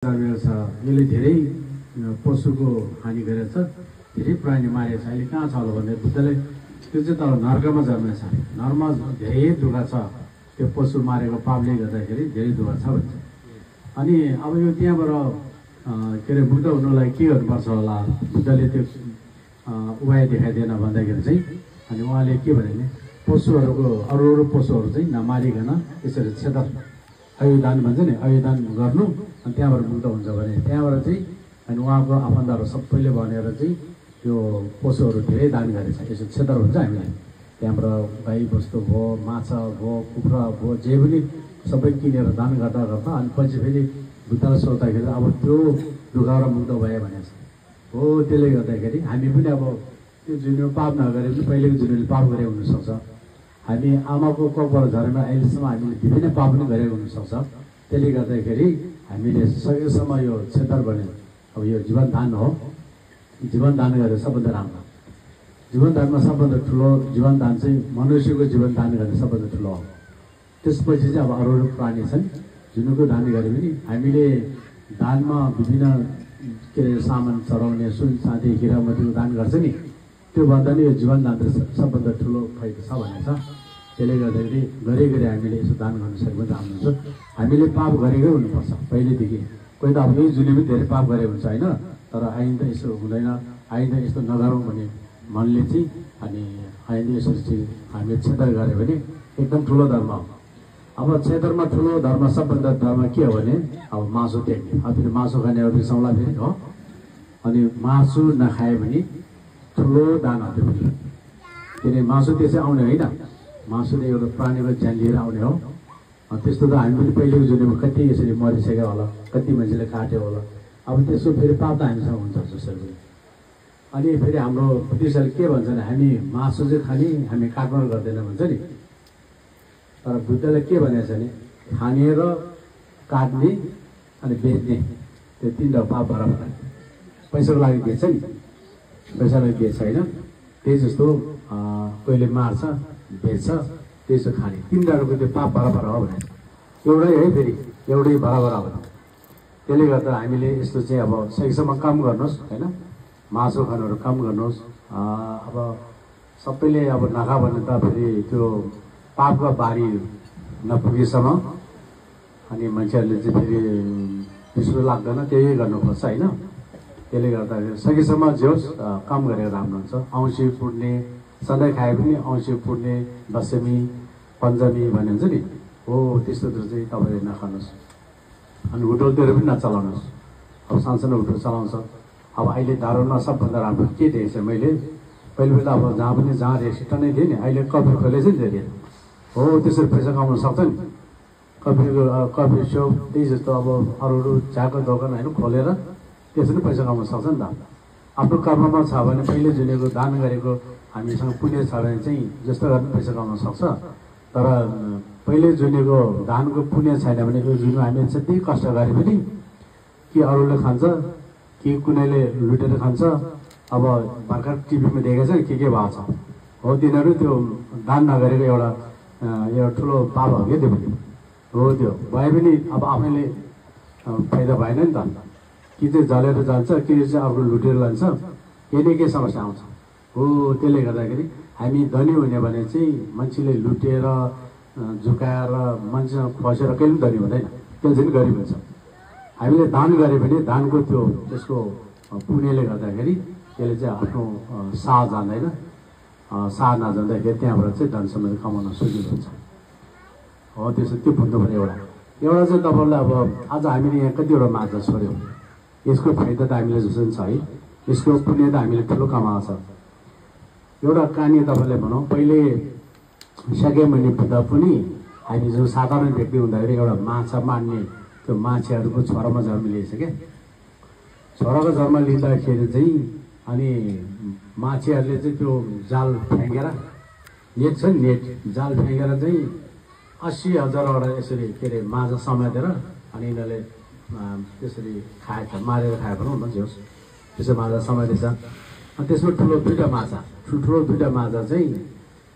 छ यसले धेरै पशुको हानि गरेको छ, धेरै प्राणी मारेको छ। अहिले कहाँ छ होला भन्दा बुद्धले त्यो चाहिँ तर नर्कमा जन्मेको छ। नर्कमा धेरै दुःख छ, त्यो पशु मारेको पापले गर्दाखेरि धेरै दुःख छ भन्छ। अनि अब यो त्यहाँबाट के अरे बुद्ध हुनुलाई के गर्नुपर्छ होला, बुद्धले त्यो उपाय देखाइदिएन भन्दाखेरि चाहिँ अनि उहाँले के भने नि पशुहरूको अरू पशुहरू चाहिँ नमारिकन यसरी क्षेत्र अयुदान भन्छ नि, अयुदान गर्नु अनि त्यहाँबाट मुक्त हुन्छ भने त्यहाँबाट चाहिँ अनि उहाँको आफन्तहरू सबैले भनेर चाहिँ त्यो पशुहरू धेरै दान गरेछ। यसो क्षेत्र हुन्छ हामीलाई त्यहाँबाट गाई बस्तु भयो, माछा भयो, कुखुरा भयो, जे पनि सबै किनेर दान गर्दा गर्दा अनि पछि फेरि बुद्धलाई सोद्धाखेरि अब त्यो दुःखबाट मुक्त भयो भनेको छ हो। त्यसले गर्दाखेरि हामी पनि अब त्यो जुन पाप नगरे पनि पहिलेको जुनले पाप गरे हुनसक्छ। हामी आमाको कोखबाट झरेमा अहिलेसम्म हामीले विभिन्न पाप पनि गरेको हुनसक्छ। त्यसले गर्दाखेरि हामीले सकेसम्म यो क्षेत्र भने अब यो जीवनदान हो, जीवनदान गरेर सबभन्दा राम्रो। जीवनदानमा सबभन्दा ठुलो जीवनदान चाहिँ मनुष्यको जीवनदान गर्ने सबभन्दा ठुलो हो। त्यसपछि चाहिँ अब अरू प्राणी छन् जुनको दान गरे पनि हामीले दानमा विभिन्न के अरे सामान चढाउने सुन चाँदी हिरामतीको दान गर्छ नि, त्योभन्दा नि यो जीवनदान सबभन्दा ठुलो फाइदा छ भनेको छ। त्यसले गर्दाखेरि गरे हामीले यसो दान गर्न सक्यो भने राम्रो हुन्छ। हामीले पाप गरेकै हुनुपर्छ पहिलेदेखि। कोही त अब यही जुनी पनि धेरै पाप गरे हुन्छ होइन, तर आइन्दा यसो हुँदैन, आइन्दा यस्तो नगरौँ भन्ने मनले चाहिँ अनि आइन्दा यसरी चाहिँ हामीले क्षेत्र गऱ्यो भने एकदम ठुलो धर्म हो। अब क्षेत्रमा ठुलो धर्म सबभन्दा धर्म के हो भने अब मासु त्याग्ने। अब फेरि मासु खाने एउटा बिर्साउँला फेरि हो। अनि मासु नखायो भने ठुलो दान हो त्यो पनि। किनभने मासु त्यसै आउने होइन, मासुले एउटा प्राणीको ज्यान लिएर आउने हो। त्यस्तो त हामी पनि पहिलेको जुनीमा कति यसरी मरिसक्यो होला, कति मान्छेले काट्यो होला। अब त्यसको फेरि पाप त हामीसँग हुन्छ जसरी पनि। अनि फेरि हाम्रो बुद्धिस्टले के भन्छ भने हामी मासु चाहिँ खाने, हामी काट्न गर्दैन भन्छ नि। तर बुद्धले के भनेको छ भने खाने र काट्ने अनि बेच्ने त्यो तिनवटा पाप बराबर। पैसाको लागि बेच्छ नि, पैसाको लागि बेच्छ होइन। त्यही जस्तो कोहीले मार्छ बेच्छ, त्यसो खाने तिनवटाको त्यो पाप बराबर हो भनेको छ। एउटै है फेरि एउटै बराबर हो। त्यसले गर्दा हामीले यस्तो चाहिँ अब सकेसम्म कम गर्नुहोस् होइन, मासु खानुहरू कम गर्नुहोस्। अब सबैले अब नखा भने त फेरि त्यो पापको बारी नपुगेसम्म अनि मान्छेहरूले चाहिँ फेरि विश्व लाग्दैन, त्यही गर्नुपर्छ होइन। त्यसले गर्दाखेरि सकेसम्म जे होस् कम गरेर राम्रो हुन्छ। औँसी पुर्ने सधैँ खाए पनि औँसी पुर्ने, दशमी पञ्चमी भन्ने हुन्छ नि हो, त्यस्तो चाहिँ तपाईँले नखानुहोस्। अनि होटलतिर पनि नचलाउनुहोस्। अब सानसानो होटल चलाउँछ। अब अहिले धारोमा सबभन्दा राम्रो के देखेको छ मैले, पहिले अब जहाँ पनि जहाँ रेस्टुरेन्ट नै थियो नि, अहिले कफी खोलेछ नि धेरै हो। त्यसरी पैसा कमाउन सक्छ नि। कफी सप त्यही जस्तो अब अरू चियाको दोकान होइन खोलेर त्यसरी पैसा कमाउन सक्छ नि त। आफ्नो कर्ममा छ भने पहिले जुनेको दान गरेको हामीसँग पुण्य छ भने चाहिँ जस्तो गर्नु पैसा कमाउन सक्छ। तर पहिले जुनेको दानको पुण्य छैन भने यो जुन हामीले जति कष्ट गरे पनि कि अरूले खान्छ कि कुनैले लुटेर खान्छ। अब भर्खर टिभीमा देखेको छ के भएको छ हो, तिनीहरू त्यो दान नगरेको एउटा ठुलो पाप हो क्या त्यो पनि हो। त्यो भए पनि अब आफैले फाइदा भएन नि त, कि चाहिँ जलेर जान्छ कि चाहिँ अर्को लुटेर लान्छ, यही के समस्या आउँछ हो। त्यसले गर्दाखेरि हामी धनी हुने भने चाहिँ मान्छेले लुटेर झुकाएर मान्छेसँग खसेर कहिले पनि धनी हुँदैन, त्यो चाहिँ गरिब हुन्छ। हामीले दान गऱ्यो भने दानको त्यो त्यसको पुण्यले गर्दाखेरि त्यसले चाहिँ आफ्नो साह जान्दैन, साह नजान्दाखेरि त्यहाँबाट चाहिँ धन सम्बन्धी कमाउन सजिलो हुन्छ हो। त्यसो त्यो भन्नु पऱ्यो। एउटा चाहिँ तपाईँलाई अब आज हामीले यहाँ कतिवटा माछा छोड्यौँ, यसको फाइदा त हामीले जस्तो छ है, यसको पुण्य त हामीले ठुलो कमाएको छ। एउटा कहानी तपाईँलाई भनौँ, पहिले शाक्यमुनि बुद्ध पनि हामी जो साधारण व्यक्ति हुँदाखेरि एउटा माछा मार्ने त्यो माछाहरूको छोरामा जन्म लिएछ क्या। छोराको जन्म लिँदाखेरि चाहिँ अनि माछेहरूले चाहिँ त्यो जाल फ्याँकेर, नेट छ नि नेट, जाल फ्याँकेर चाहिँ 80,000वटा यसरी के अरे माछा समातेर अनि यिनीहरूले त्यसरी खाएछ, मारेर खायो भनौँ न, जे होस् त्यसो माछा समातेछ। अनि त्यसमा ठुलो दुईवटा माछा, ठुल्ठुलो दुईवटा माछा चाहिँ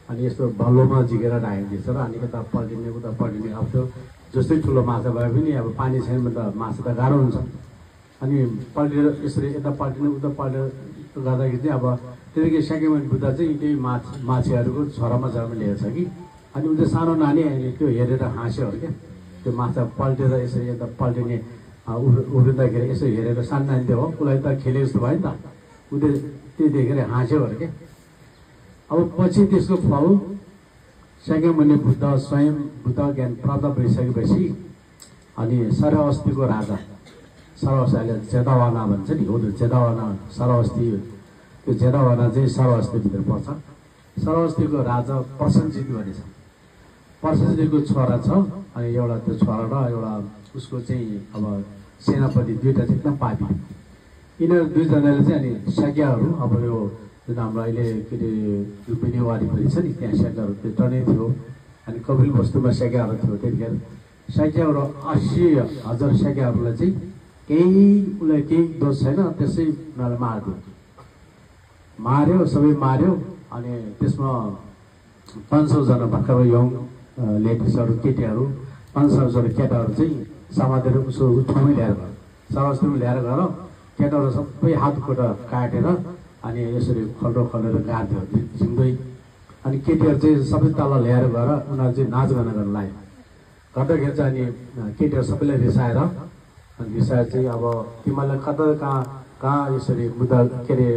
अनि यस्तो भल्लोमा झिकेर ढाकिदिन्छ र अनि यता पल्टिने उता पल्टिने। अब त्यो जस्तै ठुलो माछा भए पनि अब पानी छैन भने त माछा त गाह्रो हुन्छ। अनि पल्टेर यसरी यता पल्टिनु उता पल्टेर गर्दाखेरि चाहिँ अब त्यतिकै सेकेन्ड बुद्ध चाहिँ त्यही माछाहरूको छोरामा जन्म लिएको छ कि। अनि उता सानो नानी त्यो हेरेर हाँस्यो अरे क्या, त्यो माछा पल्टेर यसरी यता पल्टिने उभिँदाखेरि यसो हेरेर सानो नानी त्यो हो, उसलाई त खेले जस्तो भयो नि त, उसले त्यो देखेर हाँस्यो अरे क्या। अब पछि त्यसको फल शाक्यमुनि बुद्ध स्वयं बुद्ध ज्ञान प्राप्त भइसकेपछि अनि सरहस्तीको राजा, सरहस्ती अहिले जेदावाना भन्छ नि, हो त्यो जेदावाना सरहस्ती, त्यो जेदावाना चाहिँ सरहस्तीभित्र पर्छ। सरहस्तीको राजा प्रसन्नजित भन्ने छ, प्रसन्नजितको छोरा छ। अनि एउटा त्यो छोरा र एउटा उसको चाहिँ अब सेनापति दुईवटा चाहिँ एकदम पापी। यिनीहरू दुईजनाले चाहिँ अनि शाक्यहरू अब यो जुन हाम्रो अहिले के अरे लुम्बिनी वारिपरि छ नि त्यहाँ शाक्यहरू त्यो टर्नै थियो। अनि कपिल वस्तुमा शाक्यहरू थियो त्यतिखेर। शाक्यहरू 80,000 शाक्यहरूलाई चाहिँ उसलाई केही दोष छैन त्यसै उनीहरूलाई मार्यो, सबै मार्यो। अनि त्यसमा 500जना भर्खर यङ लेडिजहरू केटीहरू 500जना केटाहरू चाहिँ समातेर उसो ठाउँमै ल्याएर गयो, सरहस्तीमा ल्याएर गएर केटाहरू सबै हात खुट्टा काटेर अनि यसरी खलेर गाड्थ्यो झिङ्दै। अनि केटीहरू चाहिँ सबै तल ल्याएर गएर उनीहरू चाहिँ नाचगाना गर्न लाग्यो। गर्दाखेरि चाहिँ अनि केटीहरू सबैलाई रिसाएर चाहिँ अब तिमीलाई कता कहाँ यसरी मुद्दा के अरे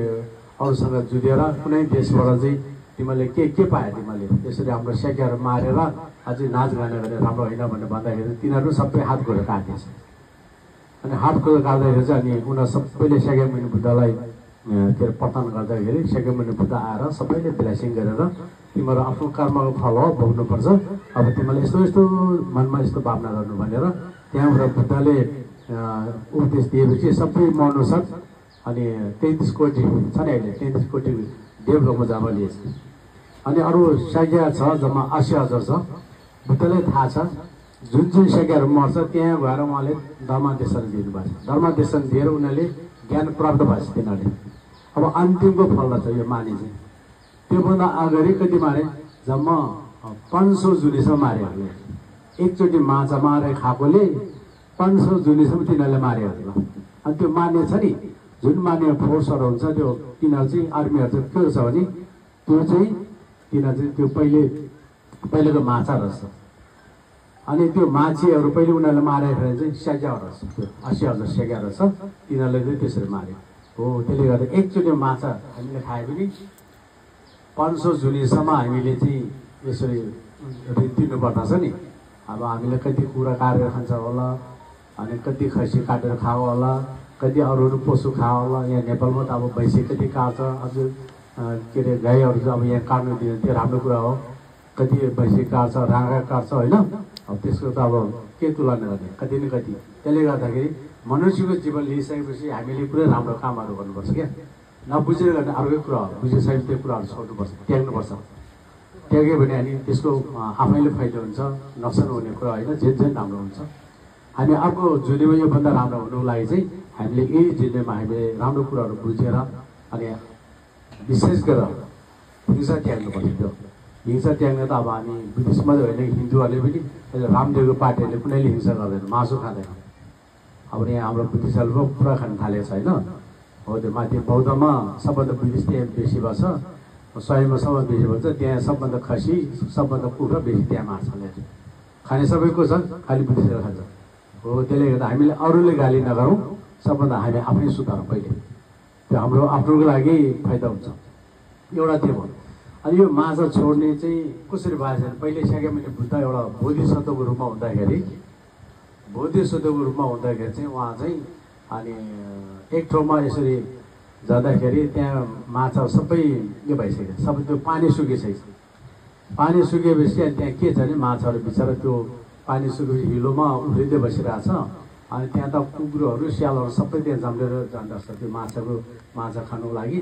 अरूसँग जुधेर कुनै देशबाट चाहिँ तिमीले के पायो, तिमीले यसरी हाम्रो शाक्यहरू मारेर अझै नाचगाना गरेर राम्रो होइन भनेर भन्दाखेरि तिनीहरू सबै हात खुट्टा काटेछ। अनि हात खुट्टा काट्दाखेरि चाहिँ अनि उनीहरू सबैले शाक्यमुनि बुद्धलाई के अरे पतन गर्दाखेरि शाक्यमुनि बुद्ध आएर सबैले ब्लेसिङ गरेर तिमीहरू आफ्नो कर्मको फल हो भोग्नुपर्छ, अब तिमीले यस्तो यस्तो मनमा यस्तो भावना गर्नु भनेर त्यहाँबाट बुद्धले उपदेश दिएपछि सबै मर्नुसाथ अनि 33 कोटी छ नि अहिले, 33 कोटी देवलोकमा जान लिएछ। अनि अरू शाक्य छ जम्मा 80,000 छ। बुद्धलाई थाहा छ जुन शाक्यहरू मर्छ त्यहाँ गएर उहाँले धर्मदेशन दिनुभएको छ। धर्मदेशन दिएर उनीहरूले ज्ञान प्राप्त भएको छ तिनीहरूले। अब अन्तिमको फल रहेछ यो माने चाहिँ। त्योभन्दा अगाडि कति मारे, जम्मा 500 जुनीसम्म मारे। एकचोटि माछा मारे खाएकोले 500 जुनीसम्म तिनीहरूले मार्यो होला। अनि त्यो मान्ने छ नि, जुन मान्ने फोर्सहरू हुन्छ त्यो तिनीहरू चाहिँ आर्मीहरू चाहिँ के छ भने त्यो चाहिँ तिनीहरू चाहिँ त्यो पहिलेको माछा रहेछ। अनि त्यो माछीहरू पहिले उनीहरूले मारेर चाहिँ शाक्यहरू रहेछ, त्यो 80,000 शाक्य रहेछ, तिनीहरूले चाहिँ त्यसरी मार्यो हो। त्यसले गर्दा एकचोटि माछा हामीले खायो भने 500 जुनीसम्म हामीले चाहिँ यसरी दिनुपर्दछ नि। अब हामीले कति कुरा काटेर खान्छ होला, अनि कति खसी काटेर खायो होला, कति अरू पशु खायो होला। यहाँ नेपालमा त अब भैँसी कति काट्छ, अझ के अरे गाईहरू चाहिँ अब यहाँ काट्नु दिन्छ, त्यो राम्रो कुरा हो। कति भैँसी काट्छ, राँगा काट्छ होइन। अब त्यसको त अब के तुलना गर्ने, कति न कति। त्यसले गर्दाखेरि मनुष्यको जीवन लिइसकेपछि हामीले पुरै राम्रो कामहरू गर्नुपर्छ क्या, नबुझेर गर्ने अर्कै कुरा हो। बुझिसकेपछि त्यो कुराहरू छोड्नुपर्छ, त्याग्नुपर्छ। त्याग्यो भने अनि त्यसको आफैले फाइदा हुन्छ, नोक्सान हुने कुरा होइन, जे राम्रो हुन्छ। हामी अर्को जुनीमा योभन्दा राम्रो हुनुको लागि चाहिँ हामीले यही जुनीमा हामीले राम्रो कुराहरू बुझेर अनि विशेष गरेर हिंसा त्याग्नुपर्छ। त्यो हिंसा त्याग्ने त अब हामी बुद्धिस्ट मात्रै होइन, हिन्दूहरूले पनि रामदेवको पार्टीहरूले कुनैले हिंसा गर्दैन, मासु खाँदैन। अब यहाँ हाम्रो बुद्धिस्टहरू पो पुरा खान थालेको छ होइन। हो त्यो माथि बौद्धमा सबभन्दा बुद्धिस्ट त्यहाँ बेसी बस्छ, 100मा सबभन्दा बेसी बस्छ। त्यहाँ सबभन्दा खसी सबभन्दा कुखुरा बेसी त्यहाँ मार्छ खाने सबैको छ, खालि बुद्धिस्टहरू खान्छ हो। त्यसले गर्दा हामीले अरूले गाली नगरौँ, सबभन्दा हामी आफै सुधारौँ पहिले, त्यो हाम्रो आफ्नोको लागि फाइदा हुन्छ। एउटा त्यो भयो। अनि यो माछा छोड्ने चाहिँ कसरी भएको छ, पहिले शाक्यमुनि बुद्ध एउटा बोधिसत्वको रूपमा हुँदाखेरि चाहिँ उहाँ चाहिँ अनि एक ठाउँमा यसरी जाँदाखेरि त्यहाँ माछा सबै यो भइसक्यो, सबै त्यो पानी सुकिसकेको छ। पानी सुकेपछि अनि त्यहाँ के छ भने माछाहरू बिचरा त्यो पानी सुकेपछि हिलोमा उफ्रिँदै बसिरहेछ। अनि त्यहाँ त कुकुरहरू स्यालहरू सबै त्यहाँ जम्लेर जाँदछ त्यो माछा खानुको लागि।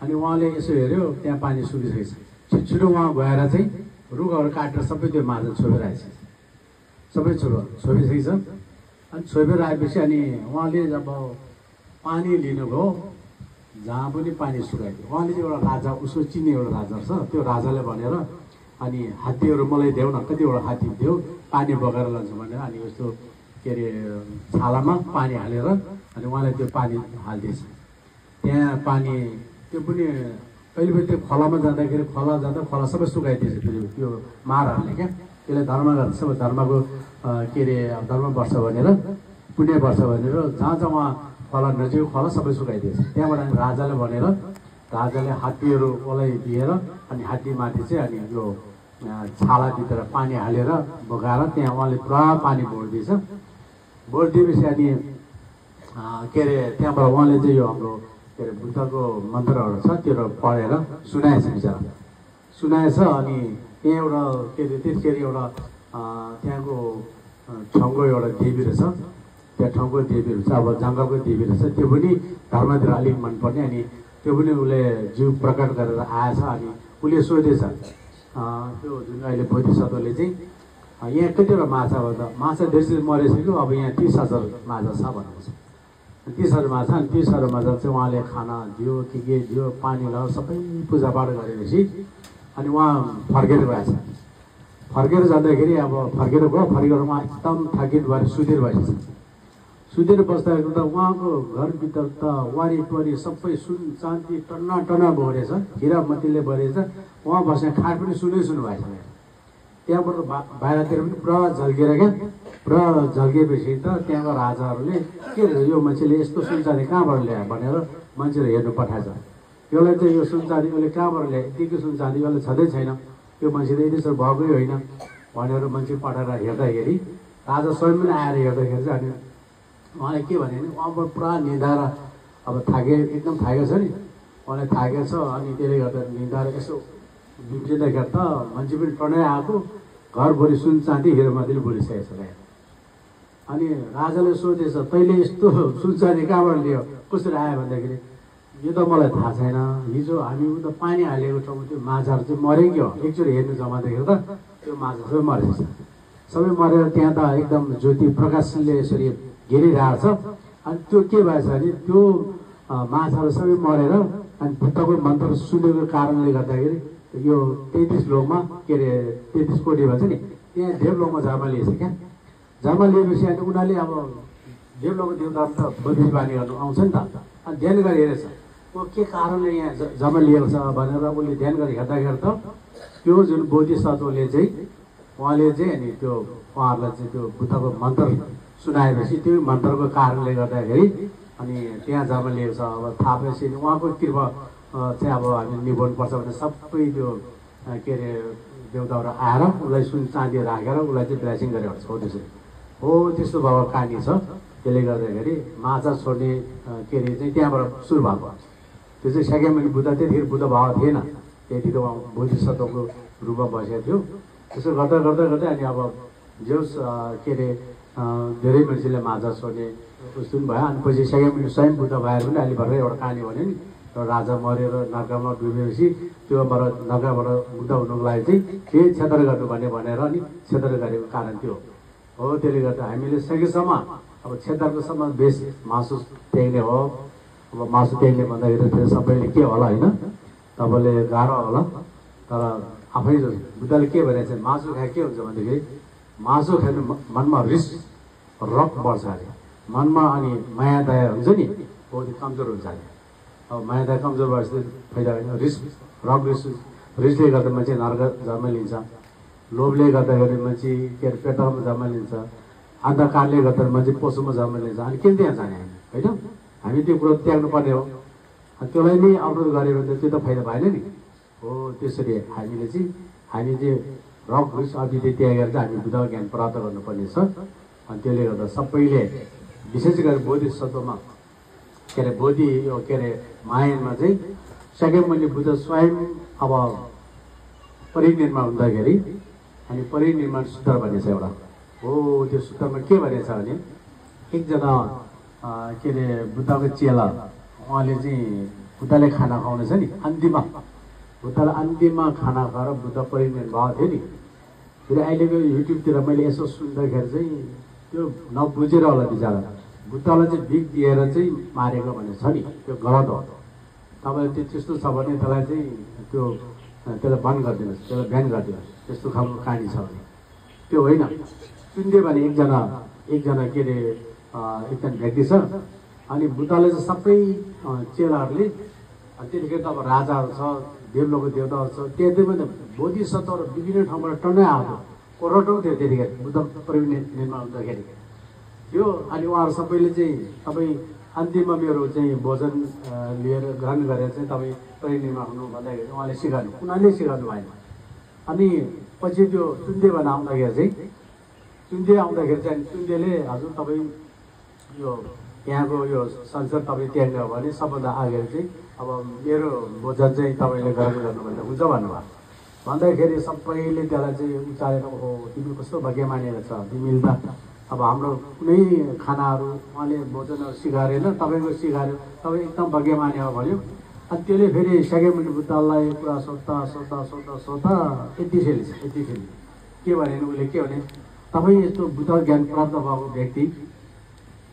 अनि उहाँले यसो हेऱ्यो त्यहाँ पानी सुकिसकेको छ, छिटो उहाँ गएर चाहिँ रुखहरू काटेर सबै त्यो माछा छोपिरहेछ, सबै छोपिसकेको छ। अनि छोपेर आएपछि अनि उहाँले जब पानी लिनुभयो जहाँ पनि पानी सुकाइदियो। उहाँले चाहिँ एउटा राजा, उसको चिन्ने एउटा राजा छ, त्यो राजाले भनेर अनि हात्तीहरू मलाई देऊ न, कतिवटा हात्ती देऊ, पानी बगाएर लान्छ भनेर। अनि यस्तो के अरे छालामा पानी हालेर अनि उहाँले त्यो पानी हाल्दैछ। त्यहाँ पानी त्यो पनि कहिले पनि त्यो खोलामा जाँदाखेरि खोला सबै सुकाइदिएछ फेरि त्यो मारहरूले क्या। त्यसले धर्म गर्छ, सबै धर्मको के अरे धर्म वर्ष भनेर, पुण्य वर्ष भनेर जहाँ जहाँ उहाँ खोला नजिक खोला सबै सुकाइदिएछ। त्यहाँबाट अनि राजाले भनेर राजाले हात्तीहरू उसलाई दिएर अनि हात्तीमाथि चाहिँ अनि यो छालाभित्र पानी हालेर बगाएर त्यहाँ उहाँले पुरा पानी बोल्दैछ। बोलिदिएपछि अनि के अरे त्यहाँबाट उहाँले चाहिँ यो हाम्रो के अरे बुद्धको मन्त्रहरू छ त्यो पढेर सुनाएछ बिचरा, सुनाएछ। अनि त्यहाँ एउटा के अरे त्यतिखेर एउटा त्यहाँको ठाउँको एउटा देवी रहेछ, त्यहाँ ठाउँको देवीहरू छ, अब जङ्गलको देवी रहेछ, त्यो पनि धर्मतिर अलिक मनपर्ने। अनि त्यो पनि उसले जिउ प्रकट गरेर आएछ। अनि उसले सोधेछ त्यो जुन अहिले बोधिसत्वले चाहिँ यहाँ कतिवटा माछा भन्दा माछा धेरै मरेछ कि अब यहाँ 30,000 माछा छ भनेको छ। 30,000 माछा, अनि 30,000 माछा चाहिँ उहाँले खाना दियो के दियो, पानी लगायो, सबै पूजापाठ गरेपछि अनि उहाँ फर्केर गएछ। फर्केर जाँदाखेरि अब फर्केर उहाँ एकदम थाकित भएर सुतेर बसेछ। सुतेर बस्दाखेरि त उहाँको घरभित्र त वारिपरि सबै सुन चाँदी टन्ना भरेछ, हिरा मतीले भरेछ। उहाँ बस्ने खाट पनि सुनै भएछ। त्यहाँबाट बाहिरतिर पनि पुरा झल्केर क्या, पुरा झल्केपछि त त्यहाँको राजाहरूले के यो मान्छेले यस्तो सुनचाँदी कहाँबाट ल्यायो भनेर मान्छेहरू हेर्नु पठाएछ। यसलाई चाहिँ यो सुनचाँदी उसले कहाँबाट ल्यायो, यतिको सुनचाँदी उसले छँदै छैन, यो मान्छे त यति भएकै होइन भनेर मान्छे पठाएर हेर्दाखेरि राजा स्वयं पनि आएर हेर्दाखेरि चाहिँ अनि उहाँले के भने उहाँबाट पुरा निधाएर अब एकदम थाकेको छ नि, उहाँले थाकेको छ। अनि त्यसले गर्दा निधाएर यसो बिम्सिँदाखेरि त मान्छे पनि टन्नै आएको, घरभरि सुन चाँदी हिरोमाथिले बोलिसकेको छ। अनि राजाले सोधेछ तैँले यस्तो सुन चाँदी कहाँबाट ल्यायो, कसरी आयो भन्दाखेरि यो त मलाई थाहा छैन, हिजो हामी उता पानी हालेको ठाउँमा त्यो माछाहरू चाहिँ मऱ्यो कि हो, एकचोटि हेर्नु जमाउँदाखेरि त त्यो माछा सबै मरेछ। सबै मरेर त्यहाँ त एकदम ज्योति प्रकाशले यसरी घेरिरहेको छ। अनि त्यो के भएछ भने त्यो माछाहरू सबै मरेर अनि बुद्धको मन्त्र सुनेको कारणले गर्दाखेरि यो 33 लोकमा के अरे 33 कोटी भन्छ नि, त्यहाँ देवलोकमा जन्म लिएछ क्या। जन्म लिएपछि अनि उनीहरूले अब देवलोकको देवताहरू त बुद्धि बानी गर्नु आउँछ नि त। अनि ध्यान गरी हेरेछ ऊ के कारणले यहाँ जन्म लिएको छ भनेर उसले ध्यान गरी हेर्दाखेरि त त्यो जुन बोधिसत्वले चाहिँ उहाँले चाहिँ अनि त्यो उहाँहरूलाई चाहिँ त्यो बुद्धको मन्त्र सुनाएपछि त्यो मन्त्रको कारणले गर्दाखेरि अनि त्यहाँ जन्म लिएको छ। अब थाहा भएपछि उहाँको कृपा चाहिँ अब हामी निभाउनुपर्छ भने सबै त्यो के अरे देवताहरू आएर उसलाई सुन चाँदी राखेर उसलाई चाहिँ ब्लेसिङ गरेर छ। हो त्यसरी हो त्यस्तो भएको कहानी छ। त्यसले गर्दाखेरि माछा छोड्ने के अरे चाहिँ त्यहाँबाट सुरु भएको। त्यो चाहिँ शाक्यमुनि बुद्ध त्यतिखेर बुद्ध भाव थिएन, त्यतिखेर उहाँ बोधिसत्वको रूपमा बसेको थियो। त्यसो गर्दा गर्दा गर्दै अनि अब जोस् के अरे धेरै मान्छेले माछा छोड्ने उस्तो पनि भयो। अनि पछि शाक्यमुनि स्वयं बुद्ध भएर पनि अहिले भर्खर एउटा कहानी भन्यो नि, राजा मरेर नर्कमा डुबेपछि त्योबाट नर्कबाट बुद्ध हुनुको लागि चाहिँ के क्षेत्र गर्नु भनेर अनि क्षेत्र गरेको कारण त्यो हो। त्यसले गर्दा हामीले सकेसम्म अब क्षेत्रको सम्म बेस मासु त्याग्ने हो। अब मासु त्याग्ने भन्दाखेरि त्यो सबैले के होला होइन, तपाईँले गाह्रो होला। तर आफै बुद्धले के भनेको छ मासु खाए के हुन्छ भनेदेखि मासु खानु मनमा रिस रक बढ्छ अरे मनमा, अनि माया दया हुन्छ नि बहुत कमजोर हुन्छ अरे। अब माया दया कमजोर भएपछि फाइदा होइन। रिसले गर्दा मान्छे नर्क जन्म लिन्छ, लोभले गर्दाखेरि मान्छे के अरे पेटमा जन्म लिन्छ, अन्धकारले गर्दा मान्छे पशुमा जन्म लिन्छ। अनि किन त्यहाँ जाने हामी होइन, हामी त्यो कुरो त्याग्नु पर्ने हो। त्यसलाई नै अवरोध गऱ्यो भने त्यो त फाइदा भएन नि हो। त्यसरी हामी चाहिँ रक रिस अविधि त्यागेर चाहिँ हामी बुद्धको ज्ञान प्राप्त गर्नुपर्ने छ। अनि त्यसले गर्दा सबैले विशेष गरी बोधिसत्वमा के अरे बोधि यो के अरे मायामा चाहिँ शाक्यमुनि बुद्ध स्वयं अब परिनिर्माण हुँदाखेरि अनि परिनिर्माण सूत्र भन्ने छ एउटा हो। त्यो सूत्रमा के भनेछ भने एकजना के अरे बुद्धको चेला उहाँले चाहिँ बुद्धले खाना खुवाउने छ नि अन्तिममा, बुद्धलाई अन्तिममा खाना खुवाएर बुद्ध परिनिर्वाण भएको थियो नि। फेरि अहिलेको युट्युबतिर मैले यसो सुन्दाखेरि चाहिँ त्यो नबुझेर होला बिचरा बुद्धलाई चाहिँ भिख दिएर चाहिँ मारेको भन्ने छ नि, त्यो गलत हो। तपाईँले त्यो त्यस्तो छ भने त्यसलाई चाहिँ त्यो त्यसलाई बन्द गरिदिनुहोस्, त्यसलाई ब्यान गरिदिनुहोस्, त्यस्तो खालको कहानी छ भने त्यो होइन। चुन्डे भने एकजना के अरे एकजना व्यक्ति छ। अनि बुद्धले चाहिँ सबै चेलाहरूले त्यतिखेर त अब राजाहरू छ, देवलोकको देवताहरू छ, त्यतिमा त बोधिसत्वहरू विभिन्न ठाउँबाट टन्नै आएको करोडौँ थियो त्यतिखेर बुद्ध परिनिर्वाण हुँदाखेरि थियो। अनि उहाँहरू सबैले चाहिँ तपाईँ अन्तिममा मेरो चाहिँ भोजन लिएर ग्रहण गरेर चाहिँ तपाईँ परिनिर्वाण हुनु भन्दाखेरि उहाँले सिकाउनु, उनीहरूले सिकाउनु भएन। अनि पछि त्यो चुन्डे भन आउँदाखेरि चाहिँ चुन्डेले हजुर तपाईँ यो यहाँको यो संसार तपाईँ त्याग्नु हो भने सबभन्दा अगाडि चाहिँ अब मेरो भोजन चाहिँ तपाईँले ग्रहण गर्नुभन्दा हुन्छ भन्नुभयो। भन्दाखेरि सबैले त्यसलाई चाहिँ उचालेर ओहो तिमी कस्तो भाग्य मानेर छ, तिमीले त अब हाम्रो कुनै खानाहरू उहाँले भोजनहरू सिकाएन, तपाईँको सिकायो, तपाईँ एकदम भाग्य माने भन्यो। अनि त्यसले फेरि शाक्यमुनि बुद्धलाई पुरा सोद्धा यति फेरि के भने उसले के भने तपाईँ यस्तो बुद्ध ज्ञान प्राप्त भएको व्यक्ति,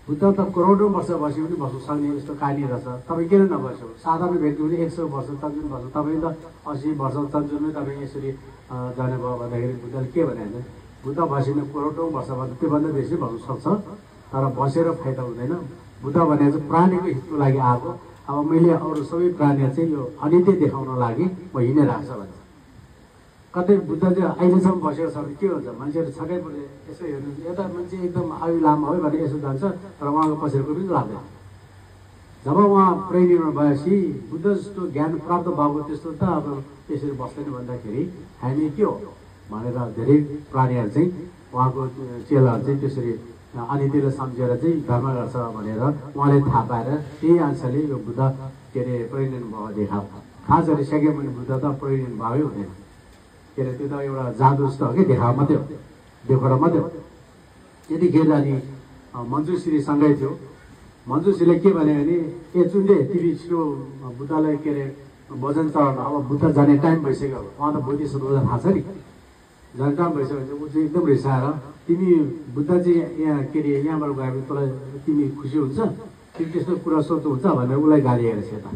बुद्ध त करोडौँ वर्ष बसे पनि बस्नु सक्ने यस्तो कहानी रहेछ, तपाईँ किन नबस्यो? साधारण व्यक्ति पनि 100 वर्ष तन्जुन बस्छ, तपाईँ त 80 वर्ष तन्जुनमै तपाईँ यसरी जानुभयो भन्दाखेरि बुद्धले के भने बुद्ध बसिन करोडौँ वर्षभन्दा त्योभन्दा बेसी बस्नु सक्छ, तर बसेर फाइदा हुँदैन। बुद्ध भनेको चाहिँ प्राणीको हितको लागि आएको, अब मैले अरू सबै प्राणीहरू चाहिँ यो अनित्य देखाउन लागि म हिँडिरहेको छ भन्छ। कतै बुद्ध चाहिँ अहिलेसम्म बसेको छ भने के हुन्छ, मान्छेहरू छक्कै पर्छ, यसो हेर्नु यता मान्छे एकदम आयु लामो हो भनेर यसो जान्छ, तर उहाँको पछिको पनि लाग्दैन। जब उहाँ परिनिर्वाण भएपछि बुद्ध जस्तो ज्ञान प्राप्त भएको त्यस्तो त अब त्यसरी बस्दैन भन्दाखेरि हामी के हो भनेर धेरै प्राणीहरू चाहिँ उहाँको चेलाहरू चाहिँ त्यसरी अनित्यले सम्झेर चाहिँ धर्म गर्छ भनेर उहाँले थाहा पाएर त्यही अनुसारले यो बुद्ध के अरे परिनिर्वाण भएको देखाएको। खास गरी शाक्यमुनि बुद्ध त परिनिर्वाण भएकै हुँदैन, के अरे त्यो त एउटा जादु जस्तो हो कि देखाएको मात्रै हो, देखाएर मात्रै हो। त्यतिखेर अनि मञ्जुश्री सँगै थियो। मञ्जुश्रीले के भने ए चुन्डे तिमी छिटो बुद्धलाई के अरे भोजन चढाउनु, अब बुद्ध जाने टाइम भइसक्यो, उहाँ त बुद्धिस्ट थाहा छ नि, जाने टाइम भइसक्यो भने ऊ चाहिँ एकदम रिसाएर तिमी बुद्ध चाहिँ यहाँ के अरे यहाँबाट गयो भने तँलाई तिमी खुसी हुन्छ, तिमी त्यस्तो कुरा सोध्नु हुन्छ भनेर उसलाई गाली हेरेछ यता।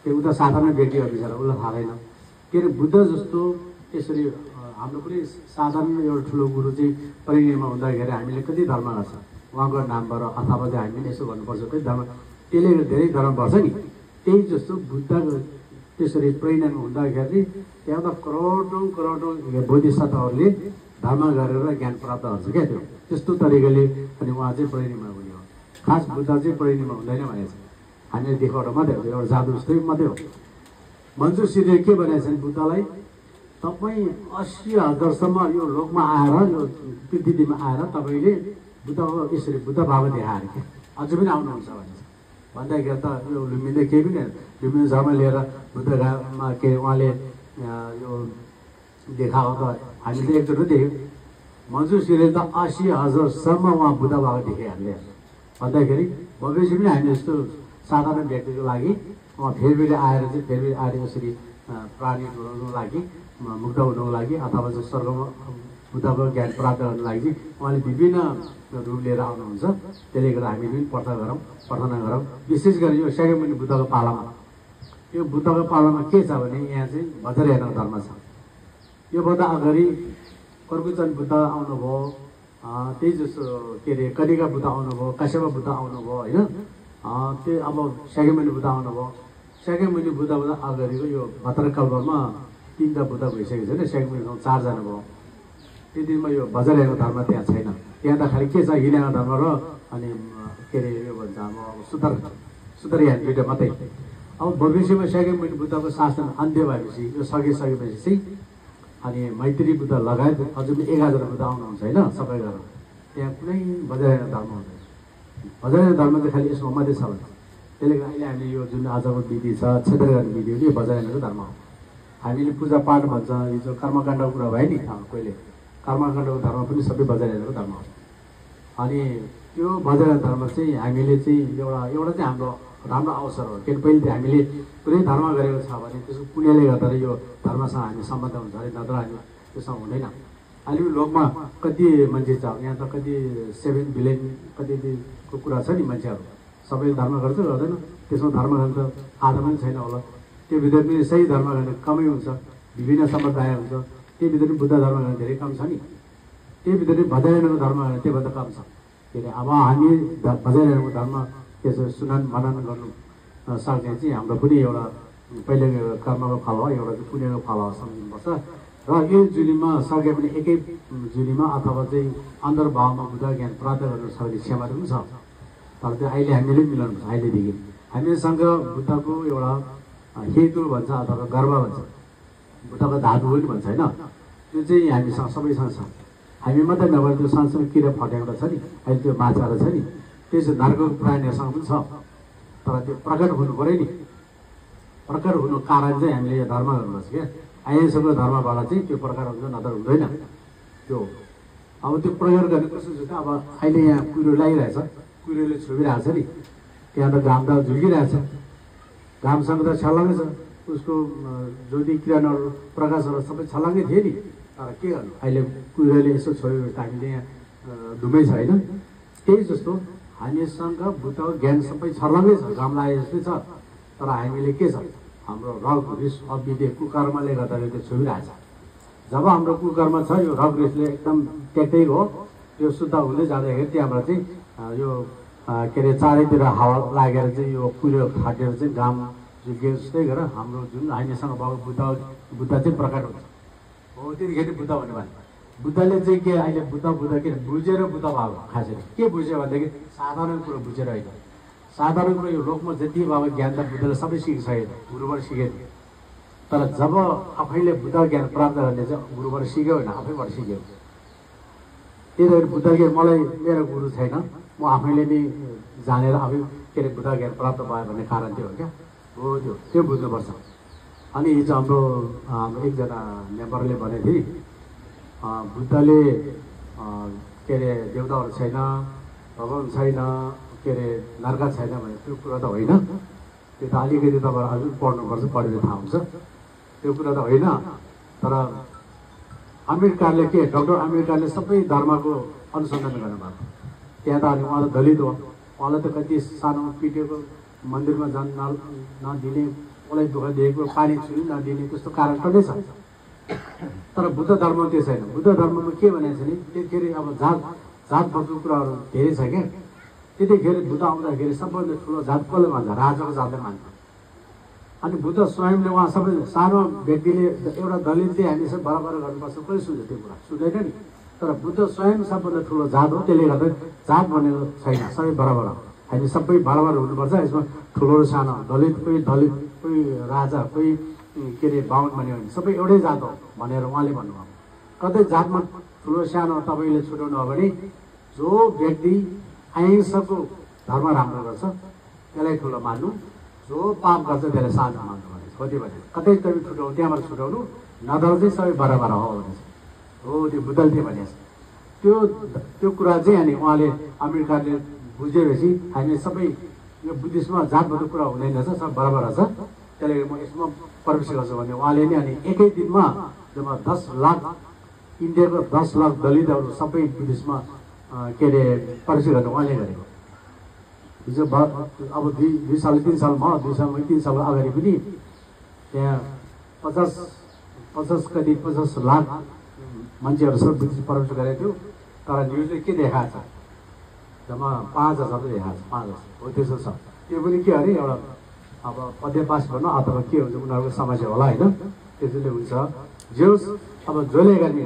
त्यो उता साधारण व्यक्तिहरू बिचरा उसलाई थाहा छैन के अरे बुद्ध जस्तो यसरी हाम्रो पनि साधारण एउटा ठुलो गुरु चाहिँ परिनिर्वाण हुँदाखेरि हामीले कति धर्म गर्छ उहाँको नामबाट, अथवा चाहिँ हामीले यसो गर्नुपर्छ कति धर्म, त्यसले धेरै धर्म पर्छ नि। त्यही जस्तो बुद्ध त्यसरी परिनिर्वाण हुँदाखेरि त्यहाँ त करोडौँ बोधिसत्वहरूले धर्म गरेर ज्ञान प्राप्त हुन्छ क्या त्यो त्यस्तो तरिकाले। अनि उहाँ चाहिँ परिनिर्वाण हुने हो, खास बुद्ध चाहिँ परिनिर्वाण हुँदैन भनेको छ, हामीले देखाएर मात्रै हो, एउटा जादु जस्तै मात्रै हो। मञ्जुश्रीले के भनेको छ बुद्धलाई, तपाईँ 80,000सम्म यो लोकमा आएर यो पृथ्वीमा आएर तपाईँले बुद्धको यसरी बुद्ध भाव देखाएर क्या अझ पनि आउनुहुन्छ भनेको छ। भन्दाखेरि त यो लुम्बिनी केही पनि लुम्बिनी धर्म लिएर बुद्धमा के उहाँले यो देखाएको त हामीले त एकचोटि देख्यौँ। मञ्जुश्रीले त 80,000सम्म उहाँ बुद्ध भाव देखाइहाल्ने भन्दाखेरि भविष्य पनि हामी जस्तो साधारण व्यक्तिको लागि उहाँ फेरि आएर चाहिँ फेरि आएर यसरी प्राणी हुनुको लागि मुक्त हुनुको लागि अथवा चाहिँ स्वर्गमा बुद्धको ज्ञान प्राप्त गर्नको लागि उहाँले विभिन्न रूप लिएर आउनुहुन्छ। त्यसले गर्दा हामी पनि प्रार्थना गरौँ। विशेष गरी यो शाक्यमुनि बुद्धको पालामा, यो बुद्धको पालामा के छ भने यहाँ चाहिँ वज्रयानको धर्म छ। योभन्दा अगाडि कर्कुचन बुद्ध आउनुभयो, त्यही जस्तो के अरे कनिका बुद्ध आउनुभयो, काश्यप बुद्ध आउनुभयो होइन, त्यो अब शाक्यमुनि बुद्ध आउनुभयो। शाक्यमुनि बुद्धभन्दा अगाडिको यो भद्रकल्पमा 3टा बुद्ध भइसकेको छैन, शाक्यमुनिसँग 4 जना भयो। त्यतिमा यो वज्रयानको धर्म त्यहाँ छैन, त्यहाँ त खालि के छ हिल्याको धर्म र अनि के अरे यो भन्छ अब सुतरयान 2टा मात्रै। अब भविष्यमा शाक्यमुनि बुद्धको शासन अन्त्य भएपछि यो सकिसकेपछि चाहिँ अनि मैत्री बुद्ध लगायत अझ पनि 11 जना बुद्ध आउनुहुन्छ होइन सबै गरेर, त्यहाँ कुनै वज्रयानको धर्म हुँदैन। वज्रयानको धर्म चाहिँ खालि यसमा मात्रै छ भने त्यसले गर्दा अहिले हामीले यो जुन आजको विधि छ क्षेत्र गर्ने विधि हो, यो वज्रयानको धर्म हो। हामीले पूजापाठ भन्छ, यो जो कर्मकाण्डको कुरा भयो नि कहिले, कर्मकाण्डको धर्म पनि सबै वज्रयानको धर्म हो। अनि त्यो वज्रयान धर्म चाहिँ हामीले चाहिँ एउटा चाहिँ हाम्रो राम्रो अवसर हो, किन पहिले हामीले कुनै धर्म गरेको छ भने त्यसको पुण्यले गर्दा यो धर्मसँग हामी सम्बन्ध हुन्छ अरे, नत्र हामी त्योसँग हुँदैन। अहिले लोकमा कति मान्छे छ यहाँ त कति 7 बिलियन कतिको कुरा छ नि मान्छेहरू, सबैले धर्म गर्छ गर्दैन, त्यसमा धर्म गर्ने त आधा पनि छैन होला, त्यो भित्र पनि सही धर्म गर्ने कमै हुन्छ। विभिन्न सम्प्रदाय हुन्छ, त्यहीभित्र बुद्ध धर्म गर्ने धेरै कम छ नि। त्यहीभित्र भजनहरूको धर्म गर्ने त्योभन्दा कम छ। के अरे अब हामी भजनहरूको धर्म त्यसो सुनन मनन गर्नु सक्ने चाहिँ हाम्रो पनि एउटा पहिलेको कर्मको फल हो, एउटा चाहिँ पुण्यको फल हो सम्झिनुपर्छ। र यो जुलीमा सके पनि एकै जुलीमा अथवा चाहिँ अन्तर्भावमा बुद्ध ज्ञान प्राप्त गर्न सक्ने क्षमता पनि छ। तर त्यो अहिले हामीले मिलाउनु छ। अहिलेदेखि हामीसँग बुद्धको एउटा हेतु भन्छ अथवा गर्व भन्छ, बुद्धको धातु पनि भन्छ होइन, त्यो चाहिँ हामीसँग सबैसँग छ। हामी मात्रै नभएर त्यो सानसानो किरा फट्याउँदा छ नि, अहिले त्यो माछाहरू छ नि, त्यसो नर्कको प्राणीहरूसँग पनि छ। तर त्यो प्रकट हुनु पऱ्यो नि। प्रकट हुनु कारण चाहिँ हामीले यो धर्म गर्नुपर्छ क्या। अहिलेसम्म धर्मबाट चाहिँ त्यो प्रकार हुन्छ, नत्र हुँदैन त्यो। अब त्यो प्रयोग गर्ने कस्तो छ त, अब अहिले यहाँ कुहिरो लगाइरहेछ, कुहिरोले छोपिरहेछ नि, त्यहाँ त घाम त झुल्किरहेछ, घामसँग त छलङ्गै छ, उसको ज्योति किरणहरू प्रकाशहरू सबै छलङ्गै थिए नि। तर के गर्नु, अहिले कुहिरोले यसो छोयो भने त हामीले यहाँ धुमै छ होइन। त्यही जस्तो हामीसँग बुद्धको ज्ञान सबै छलङ्गै छ, घाम लागे जस्तै छ। तर हामीले के छ, हाम्रो रग रिस अविद्या कुकर्मले गर्दाखेरि त्यो छोपिरहेछ। जब हाम्रो कुकर्म छ, यो रग रिसले एकदम त्यतै हो, त्यो शुद्ध हुँदै जाँदाखेरि त्यहाँबाट चाहिँ यो के अरे चारैतिर हावा लागेर चाहिँ यो कुहिरो फाटेर चाहिँ घाम झुल्कियो जस्तै गरेर हाम्रो जुन हामीसँग भएको बुद्ध चाहिँ प्रकट हुन्छ हो। त्यतिखेर बुद्ध भन्नु भने बुद्धले चाहिँ के अहिले बुद्ध के बुझेर बुद्ध भएको खासै के बुझ्यो भनेदेखि साधारण कुरो बुझेर होइन। साधारण कुरो यो लोकमा जति भएको ज्ञान त बुद्धले सबै सिकिसकेको, गुरुबाट सिकेको। तर जब आफैले बुद्ध ज्ञान प्राप्त गर्ने चाहिँ गुरुबाट सिक्यो होइन, आफैबाट सिक्यो। त्यही भएर बुद्धले मलाई मेरो गुरु छैन, म आफैले नै जानेर आफै के अरे बुद्ध ज्ञान प्राप्त भयो भन्ने कारण त्यो हो क्या हो। त्यो बुझ्नुपर्छ। अनि हिजो हाम्रो एकजना मेम्बरले भने थिए बुद्धले के अरे देवताहरू छैन, भगवान् छैन, के अरे नर्क छैन भने त्यो कुरा त होइन। त्यो त अलिकति तपाईँहरू अझै पढ्नुपर्छ, पढेर थाहा हुन्छ। त्यो कुरा त होइन। तर अम्बेडकरले के, डक्टर अम्बेडकरले सबै धर्मको अनुसन्धान गर्नुभएको। त्यहाँ त अनि उहाँ त दलित हो, उहाँलाई त कति सानोमा पिटेको, मन्दिरमा जान नदिने, उसलाई दुःख दिएको, पानी छुनु नदिने, त्यस्तो कारण पनि छ। तर बुद्ध धर्म त्यो छैन। बुद्ध धर्ममा के भनेको छ नि, त्यतिखेर अब जातपातको कुराहरू धेरै छ क्या। त्यतिखेर बुद्ध आउँदाखेरि सबैभन्दा ठुलो जात कसले मान्छ, राजाको जातले मान्छ। अनि बुद्ध स्वयंले उहाँ सबै सानो व्यक्तिले एउटा दलितले हामी सबै बराबर गर्नुपर्छ कसले सुन्छ त्यो कुरा, सुन्दैन नि। तर बुद्ध स्वयं सबभन्दा ठुलो जात हो, त्यसले गर्दा जात भनेको छैन, सबै बराबर हो। हामी सबै बराबर हुनुपर्छ। यसमा ठुलो र सानो, दलित कोही राजा, कोही के अरे बाहुन भन्यो भने सबै एउटै जात हो भनेर उहाँले भन्नुभयो। कतै जातमा ठुलो सानो तपाईँले छुट्याउनु हो भने जो व्यक्ति अहिंसाको धर्म राम्रो गर्छ त्यसलाई ठुलो मान्नु, जो पाप गर्छ त्यसलाई सानो मान्नु भने कति भने कतै तपाईँ छुट्याउनु, त्यहाँबाट छुट्याउनु, नत्र चाहिँ सबै बराबर हो भनेछ हो। त्यो बुद्धले त्यो भनेछ। त्यो कुरा चाहिँ अनि उहाँले अम्बेडकरले बुझेपछि हामी सबै यो बुद्धिस्टमा जातभातको कुरा हुँदैन रहेछ, सब बराबर रहेछ, त्यसले म यसमा प्रवेश गर्छु भने उहाँले नि अनि एकै दिनमा जब 10 लाख इन्डियाको 10 लाख दलितहरू सबै बुद्धिस्टमा के अरे प्रवेश गर्ने उहाँले गरेको। हिजो अब 2 साल 3 सालमा 2 साल 3 साल अगाडि पनि त्यहाँ 50 लाख मान्छेहरू सबै बुद्धिस्ट प्रवेश गरेको थियो। तर न्युजले के देखाएको छ, जम्मा 5,000 देखाएको छ, 5,000 हो। त्यसो छ। त्यो पनि के अरे एउटा अब पद्यपास भनौँ अथवा के हुन्छ उनीहरूको समस्या होला होइन, त्यसैले हुन्छ। जो अब जसले गर्ने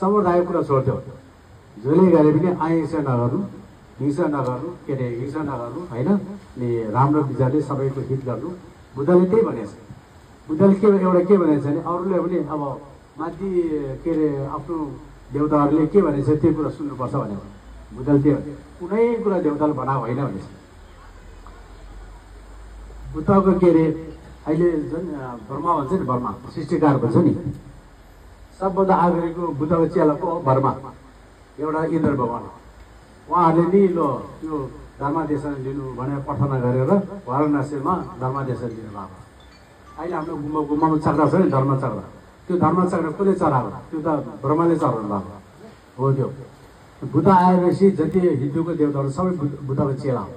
समुदायको कुरा छोड्थ्यो, जसले गरे पनि अहिंसा नगर्नु, हिंसा नगर्नु, के अरे हिंसा नगर्नु होइन, अनि राम्रो विचारले सबैको हित गर्नु। बुद्धले त्यही भनेको छ। बुद्धले एउटा के भनेको छ भने अरूले पनि अब माथि के अरे आफ्नो देवताहरूले के भनेको छ त्यो कुरा सुन्नुपर्छ भनेको बुद्धले त्यो कुनै कुरा देवताले बनाएको होइन भनेछ। बुद्धको के अरे अहिले जुन ब्रह्मा भन्छ नि, ब्रह्मा सृष्टिकार भन्छ नि, सबभन्दा अगाडिको बुद्धको चेलाको ब्रह्मा, एउटा इन्द्र भगवान। उहाँहरूले नि लो त्यो धर्मादेशन लिनु भनेर प्रार्थना गरेर वाराणसीमा धर्मादेशन दिनुभएको। अहिले हाम्रो गुम्बामा चक्रा छ नि, धर्मचक्र, त्यो धर्मचक्र कसले चलाएको, त्यो त ब्रह्माले चलाउनु भएको हो। त्यो बुद्ध आएपछि जति हिन्दूको देवताहरू सबै बुद्धको चेला हो,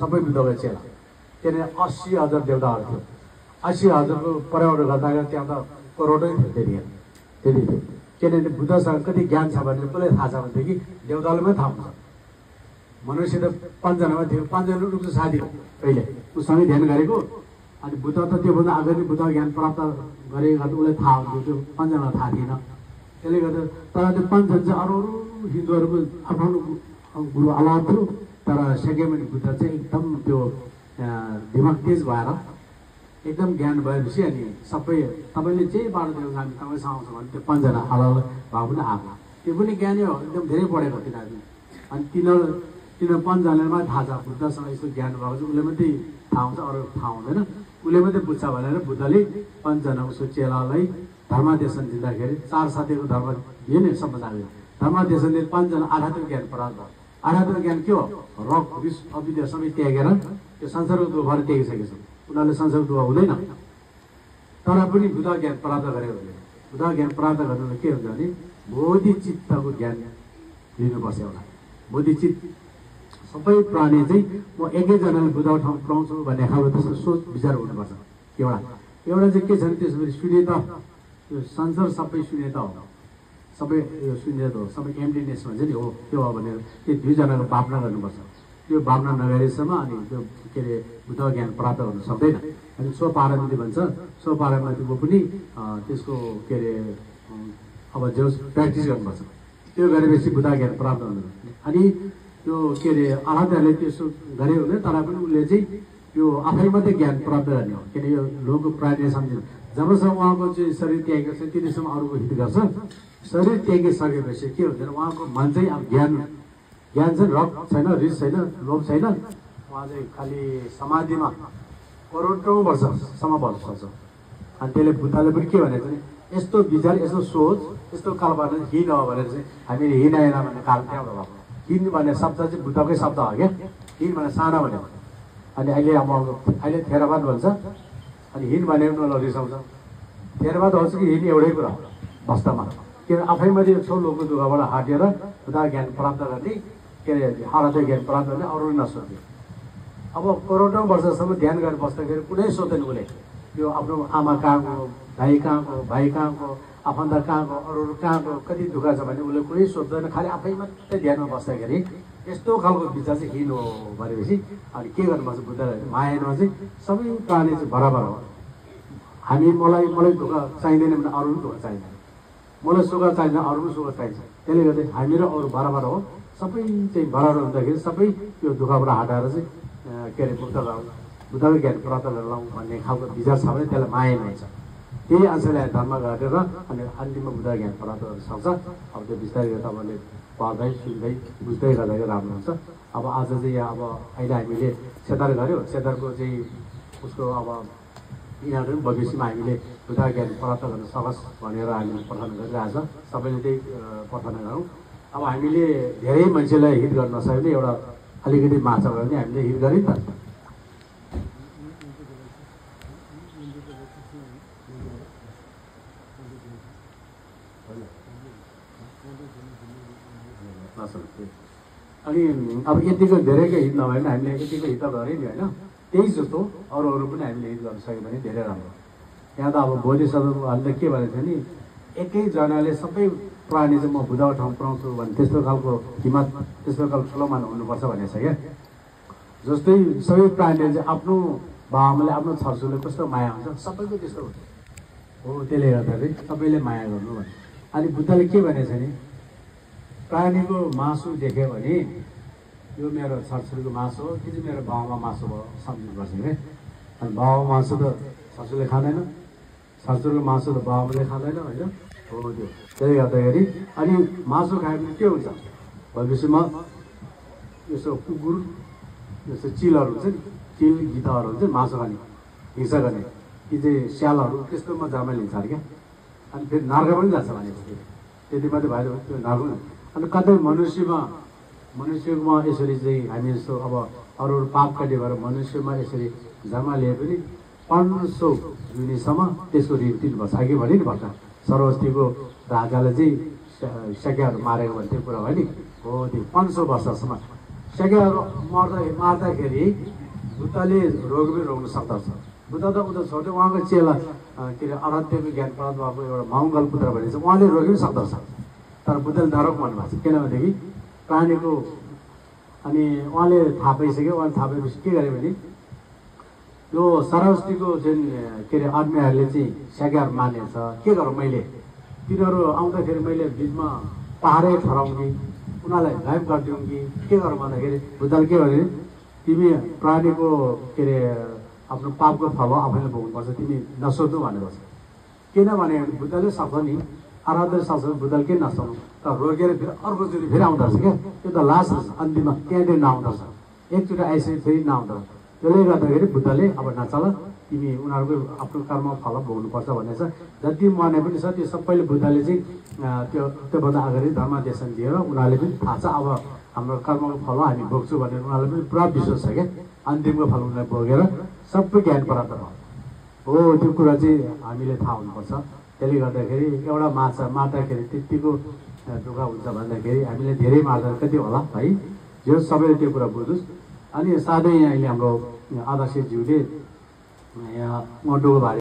सबै बुद्धको चेला। त्यहाँनिर 80,000 देवताहरू थियो। 80,000को पर्यावरण गर्दाखेरि त्यहाँ त करोडै थियो त्यतिखेर त्यति थियो। किनभने बुद्धसँग कति ज्ञान छ भने कसलाई थाहा छ भनेदेखि देवतालाई थाहा हुन्छ। मनुष्य त 5 जनामा थियो, 5 जना उसको साथी हो पहिले उसँगै ध्यान गरेको। अनि बुद्ध त त्योभन्दा अगाडि बुद्ध ज्ञान प्राप्त गरेको उसलाई थाहा हुन्थ्यो, त्यो 5 जनालाई थाहा थिएन। त्यसले गर्दा तर त्यो 5 जना चाहिँ अरू हिन्दूहरूको आफ्नो गुरु अलग थियो। तर सेकेन्ड बुद्ध चाहिँ एकदम त्यो दिमाग तेज भएर एकदम ज्ञान भएपछि अनि सबै तपाईँले जे बाटो दिनु हामी तपाईँसँग आउँछ भने त्यो 5 जना अलग भाव पनि आएको। त्यो पनि ज्ञानी हो, एकदम धेरै पढेको तिनीहरू। अनि तिनीहरू 5 जनालाई थाहा छ बुद्धसँग यस्तो ज्ञान भएको छ, उसले मात्रै थाहा हुन्छ, अरू थाहा हुँदैन। उसले मात्रै बुझ्छ भनेर बुद्धले 5 जना उसको चेलालाई धर्मादेशन दिँदाखेरि 4 साथीको धर्म दिए नि सम्बन्ध। धर्मादेशन दिए 5 जना आध्यात्मिक ज्ञान प्राप्त भयो। आध्यात्मिक ज्ञान के हो? रग रिस अविद्या सबै त्यागेर त्यो संसारको दुःखबाट त्यागिसकेको छ। उनीहरूले संसारको दुःख हुँदैन तर पनि बुद्ध ज्ञान प्राप्त गरेको हुन्छ। बुद्ध ज्ञान प्राप्त गर्नुलाई के हुन्छ भने बोधिचित्तको ज्ञान लिनुपर्छ। एउटा बोधिचित्त सबै प्राणी चाहिँ म एकैजनाले बुझाउ ठाउँ पाउँछु भन्ने खालको त्यस्तो सोच विचार हुनुपर्छ। एउटा चाहिँ के छ भने त्यसपछि शून्यता, यो संसार सबै शून्यता हो, सबै यो शून्यता हो, सबै एम्प्टीनेस भन्छ नि हो। त्यो हो भनेर त्यो 2 जनाको भावना गर्नुपर्छ। त्यो भावना नगरेसम्म अनि त्यो के अरे बुद्ध ज्ञान प्राप्त गर्नु सक्दैन। अनि स्वपारमिति भन्छ, स्वपारमितिको पनि त्यसको के अरे अब जो प्र्याक्टिस गर्नुपर्छ। त्यो गरेपछि बुद्ध ज्ञान प्राप्त हुन्छ। अनि त्यो के अरे आराध्यले त्यसो गरे हुँदैन तर पनि उसले चाहिँ यो आफै मात्रै ज्ञान प्राप्त गर्ने हो। किन यो लोक प्राणी सम्झिनु जबसम्म उहाँको चाहिँ शरीर त्यागेको छ त्यतिसम्म अरूको हित गर्छ। शरीर त्यागिसकेपछि के हुन्छ भने उहाँको मन चाहिँ अब ज्ञान चाहिँ रग छैन, रिस छैन, लोभ छैन। उहाँ चाहिँ खालि समाधिमा करोडौँ वर्षसम्म बस्न सक्छ। अनि त्यसले बुद्धले पनि के भनेको छ भने यस्तो विचार, यस्तो सोच, यस्तो कल्पना हिन हो भनेर चाहिँ हामीले हिन आएन भन्ने काल त्यहाँबाट भएको। हिन भन्ने शब्द चाहिँ बुद्धकै शब्द हो क्या। हिन भने सानो भनेको। अनि अहिले थेरावाद भन्छ। अनि हिन भनेको उनीहरूलाई रिसाउँछ। थेरावाद होस् कि हिन एउटै कुरा हो वास्तवमा। किन आफैमाथि लोकको दुःखबाट हटेर बुद्ध ज्ञान प्राप्त गर्ने के अरे आराध्य ज्ञान प्राप्त गर्ने अरू नसोच्ने। अब करोडौँ वर्षसम्म ध्यान गरेर बस्दाखेरि कुनै सोध्दैन उसले यो आफ्नो आमा कहाँको, भाइ कहाँको, भाइ कहाँको, आफन्त कहाँको, अरू कहाँको, कति दुःख छ भने उसले कुनै सोध्दैन। खालि आफै मात्रै ध्यानमा बस्दाखेरि यस्तो खालको विचार चाहिँ हिन हो भनेपछि अनि के गर्नुपर्छ बुद्धले मायामा चाहिँ सबै प्राणी चाहिँ बराबर हो। मलाई दुःख चाहिँदैन भने अरू पनि दुःख चाहिँदैन, मलाई सुख चाहिन्छ अरू पनि सुख चाहिन्छ। त्यसले गर्दा हामी र अरू बराबर हो, सबै चाहिँ बराबर हुँदाखेरि सबै यो दुःखबाट हटाएर चाहिँ के अरे बुद्धको ज्ञान प्राप्त गरौँ भन्ने खालको विचार छ भने त्यसलाई माया भन्छ। त्यही अनुसारले धर्म गरेर अनि अन्तिममा बुद्ध ज्ञान प्राप्त गर्न सक्छ। अब त्यो बिस्तारै तपाईँले पढ्दै सुन्दै बुझ्दै गर्दाखेरि राम्रो हुन्छ। अब आज चाहिँ यहाँ अब अहिले हामीले सेतार गऱ्यो, सेतारको चाहिँ उसको अब यिनीहरू पनि भविष्यमा हामीले बुद्ध ज्ञान प्राप्त गर्न सकोस् भनेर हामीले प्रार्थना गरिरहेछ। सबैले त्यही प्रार्थना गरौँ। अब हामीले धेरै मान्छेलाई हिट गर्न नसक्यो भने एउटा अलिकति माछा भयो भने हामीले हिट गऱ्यौँ नि त। अनि अब यतिको धेरैको हित नभए भने हामीले यतिको हित गऱ्यौँ नि होइन। त्यही जस्तो अरू पनि हामीले हिट गर्न सक्यो भने धेरै राम्रो। यहाँ त अब बोधिसत्वहरूले के भनेको छ नि एकैजनाले सबै प्राणी चाहिँ म बुद्ध ठाउँ पुऱ्याउँछु भने त्यस्तो खालको हिम्मत, त्यस्तो खालको ठुलो मान हुनुपर्छ भनेको छ क्या। जस्तै सबै प्राणीले चाहिँ आफ्नो बाबाआमाले आफ्नो छरछुरीले कस्तो माया हुन्छ सबैको त्यस्तो हो। त्यसले गर्दाखेरि सबैले माया गर्नु भने अनि बुद्धले के भनेको छ नि प्राणीको मासु देख्यो भने यो मेरो छरछुरीको मासु हो कि चाहिँ मेरो बाउमा मासु भयो सम्झिनुपर्छ क्या। अनि बाउमा मासु त छरछुरीले खाँदैन, छरछुरीको मासु त बाउले खाँदैन होइन हो त्यो। त्यसले गर्दाखेरि अनि मासु खायो भने के हुन्छ भविष्यमा यसो कुकुर जस्तो चिलहरू हुन्छ नि, चिल गिधाहरू हुन्छ नि मासु खाने हिंसा गर्ने कि चाहिँ स्यालहरू त्यस्तोमा जामा लिन्छ अरे क्या। अनि फेरि नर्क पनि जान्छ भनेपछि त्यति मात्रै भयो त्यो नर्क। अनि कतै मनुष्यमा यसरी चाहिँ हामी जस्तो अब अरू पाप कटे भएर मनुष्यमा यसरी जम्मा लिए पनि 500 जुनीसम्म त्यसको ऋण तिर्नुपर्छ। अघि भने नि भर्खर सरस्वतीको राजाले चाहिँ स्याक्याहरू मारेको भन्ने कुरा भयो नि हो। त्यो 500 वर्षसम्म स्याक्याहरू मार्दाखेरि बुद्धले रोग पनि रोक्न सक्दछ। बुद्ध त उता छोड्दै उहाँको चेला के अरे आराध्यको ज्ञान प्राप्त भएको एउटा माउङ्गल पुत्र भन्ने चाहिँ उहाँले रोक्नु सक्दो छ तर बुद्धले नरोक भन्नुभएको छ किनभनेदेखि प्राणीको अनि उहाँले थाहा पाइसक्यो उहाँले थाहा पाएपछि के गरे भने यो सरस्वतीको जुन के अरे आदमीहरूले चाहिँ स्यागार मानेछ के गरौँ मैले तिनीहरू आउँदाखेरि मैले बिचमा पहाडै ठहराउँ कि उनीहरूलाई गायब गरिदिउँ कि के गरौँ भन्दाखेरि बुद्धले के भने तिमी प्राणीको के अरे आफ्नो पापको फल आफैले भोग्नुपर्छ तिमी नसोध्नु भनेको छ किनभने बुद्धले सक्छ नि आराध्य सक्छ बुद्धले के नसक्नु तर रोकेर फेरि अर्कोचोटि फेरि आउँदो रहेछ क्या त्यो त लास्ट अन्तिममा त्यहाँनिर नआउँदो रहेछ एकचोटि आइसके फेरि नआउँदो रहेछ त्यसले गर्दाखेरि बुद्धले अब नचल तिमी उनीहरूको आफ्नो कर्म फल भोग्नुपर्छ भन्ने छ जति मर्ने पनि छ त्यो सबैले बुद्धले चाहिँ त्योभन्दा अगाडि धर्मदेशन दिएर उनीहरूले पनि थाहा छ अब हाम्रो कर्मको फल हामी भोग्छौँ भनेर उनीहरूले पनि पुरा विश्वास छ क्या अन्तिमको फल उनीहरूले भोगेर सबै ज्ञान प्राप्त भयो हो त्यो कुरा चाहिँ हामीले थाहा हुनुपर्छ त्यसले गर्दाखेरि एउटा माछा मार्दाखेरि त्यतिको दुःख हुन्छ भन्दाखेरि हामीले धेरै मार्दा कति होला है जो सबैले त्यो कुरा बुझोस् अनि साथै अहिले हाम्रो आदर्शज्यूले यहाँ मटोको बारे